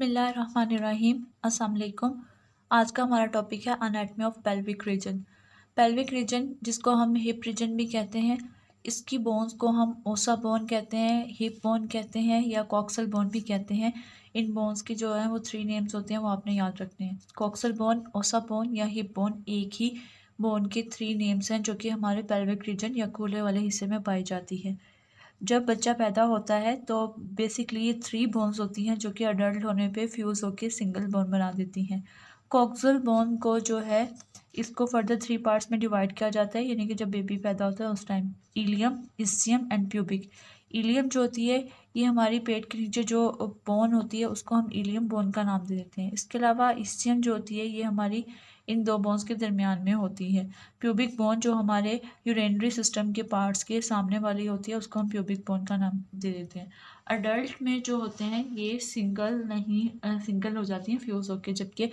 बिस्मिल्लाहिर्रहमानिर्रहीम। अस्सलाम वालेकुम। आज का हमारा टॉपिक है anatomy of pelvic region. Pelvic region जिसको हम हिप रीजन भी कहते हैं, इसकी बोन्स को हम ओसा बोन कहते हैं, हिप बोन कहते हैं या कॉक्सल बोन भी कहते हैं। इन बोन्स की जो है वो 3 नेम्स होते हैं, वो आपने याद रखने हैं। कॉक्सल बोन, ओसा बोन या हिप बोन एक ही बोन के 3 नेम्स हैं जो कि हमारे पेल्विक रीजन या कूल्हे वाले हिस्से में पाई जाती है। जब बच्चा पैदा होता है तो बेसिकली ये 3 बोन्स होती हैं जो कि अडल्ट होने पे फ्यूज़ होकर सिंगल बोन बना देती हैं। कॉक्सल बोन को जो है इसको फर्दर 3 पार्ट्स में डिवाइड किया जाता है, यानी कि जब बेबी पैदा होता है उस time ilium, ischium and pubic. Ilium जो होती है ये हमारी पेट के नीचे जो बोन होती है उसको हम इलियम बोन का नाम दे देते हैं। इसके अलावा इस्चियम जो होती है ये हमारी इन 2 बोन्स के दरमियान में होती है। प्यूबिक बोन जो हमारे यूरेनरी सिस्टम के पार्ट्स के सामने वाली होती है उसको हम प्यूबिक बोन का नाम दे देते हैं। अडल्ट में जो होते हैं ये सिंगल हो जाती हैं फ्यूज़ होके, जबकि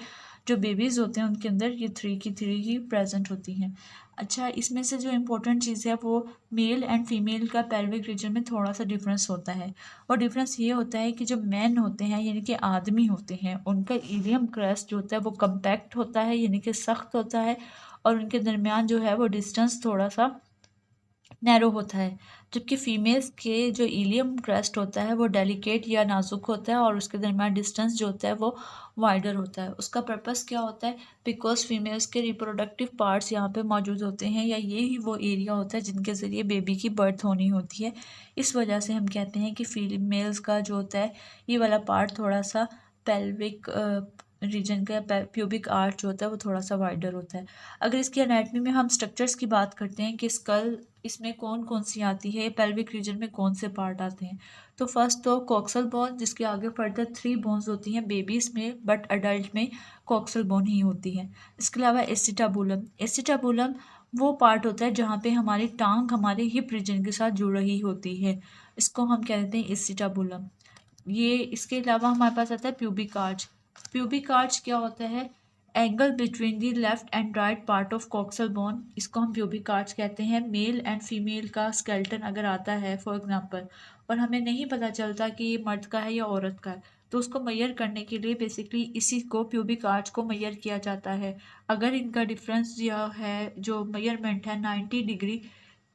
जो बेबीज़ होते हैं उनके अंदर ये 3 की 3 ही प्रेजेंट होती हैं। अच्छा, इसमें से जो इम्पोर्टेंट चीज़ है वो मेल एंड फीमेल का पेल्विक रीजन में थोड़ा सा डिफरेंस होता है। और डिफरेंस ये होता है कि जो मैन होते हैं यानी कि आदमी होते हैं उनका इलियम क्रस्ट जो होता है वो कम्पैक्ट होता है, यानी कि सख्त होता है, और उनके दरमियान जो है वो डिस्टेंस थोड़ा सा नैरो होता है। जबकि फीमेल्स के जो इलियम क्रस्ट होता है वो डेलिकेट या नाजुक होता है और उसके दरमियान डिस्टेंस जो होता है वो वाइडर होता है। उसका पर्पस क्या होता है? बिकॉज फीमेल्स के रिप्रोडक्टिव पार्ट्स यहाँ पे मौजूद होते हैं या ये ही वो एरिया होता है जिनके ज़रिए बेबी की बर्थ होनी होती है। इस वजह से हम कहते हैं कि फीमेल्स का जो होता है ये वाला पार्ट थोड़ा सा पेल्विक रीजन का प्यूबिक आर्च जो होता है वो थोड़ा सा वाइडर होता है। अगर इसकी एनाटमी में हम स्ट्रक्चर्स की बात करते हैं कि स्कल इसमें कौन कौन सी आती है, पेल्विक रीजन में कौन से पार्ट आते हैं, तो फर्स्ट तो कॉक्सल बोन जिसके आगे फर्दर 3 बोन्स होती हैं बेबीज़ में, बट अडल्ट में कॉक्सल बोन ही होती है। इसके अलावा एसिटाबुलम, एसिटाबुलम वो पार्ट होता है जहाँ पे हमारी टांग हमारे हिप रीजन के साथ जुड़ रही होती है, इसको हम कहते हैं एसिटाबुलम। ये इसके अलावा हमारे पास आता है प्यूबिक आर्च। प्यूबिक आर्च क्या होता है? Angle between the left and right part of coxal bone, इसको हम प्यूबिक आर्च कहते हैं। मेल एंड फीमेल का स्केलेटन अगर आता है फॉर एग्जांपल और हमें नहीं पता चलता कि ये मर्द का है या औरत का है, तो उसको मैयर करने के लिए बेसिकली इसी को प्यूबिक आर्च को मैयर किया जाता है। अगर इनका डिफरेंस यह है जो मैयरमेंट है 90 डिग्री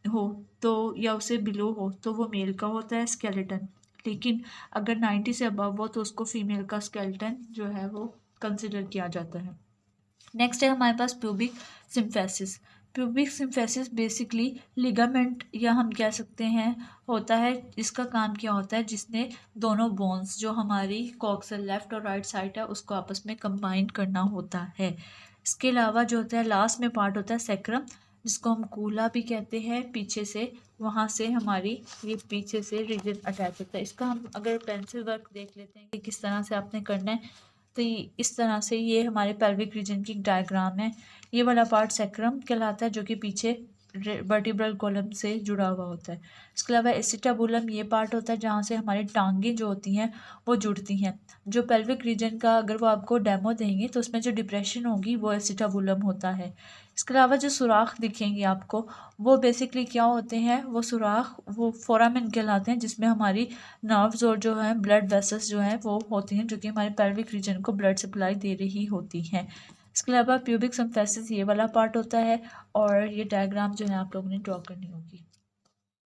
हो तो या उसे बिलो हो तो वो मेल का होता है स्केलेटन, लेकिन अगर 90 से अबव हो तो उसको फीमेल का स्केलेटन जो है वो कंसिडर किया जाता है। नेक्स्ट है हमारे पास pubic symphysis. Pubic symphysis basically ligament या हम कह सकते हैं होता है। इसका काम क्या होता है? जिसने दोनों बोन्स जो हमारी कॉक्सल लेफ्ट और राइट साइड है उसको आपस में कंबाइन करना होता है। इसके अलावा जो होता है लास्ट में पार्ट होता है सेक्रम, जिसको हम कूला भी कहते हैं। पीछे से वहाँ से हमारी ये पीछे से रीजन अटैच होता है। इसका हम अगर पेंसिल वर्क देख लेते हैं कि किस तरह से आपने करना है, तो इस तरह से ये हमारे पेल्विक रीजन की डायग्राम है। ये वाला पार्ट सेक्रम कहलाता है जो कि पीछे वर्टिब्रल कॉलम से जुड़ा हुआ होता है। इसके अलावा एसिटाबुलम ये पार्ट होता है जहाँ से हमारी टांगें जो होती हैं वो जुड़ती हैं। जो पेल्विक रीजन का अगर वो आपको डेमो देंगे तो उसमें जो डिप्रेशन होगी वो एसिटाबुलम होता है। इसके अलावा जो सुराख दिखेंगे आपको वो बेसिकली क्या होते हैं? वो सुराख वो फोरामेन कहलाते हैं, जिसमें हमारी नर्व्स और जो है ब्लड वेसल्स जो हैं वो होती हैं जो कि हमारे पेल्विक रीजन को ब्लड सप्लाई दे रही होती हैं। इसके अलावा प्यूबिक सिम्फेसिस ये वाला पार्ट होता है और ये डायग्राम जो है आप लोगों ने ड्रॉ करनी होगी।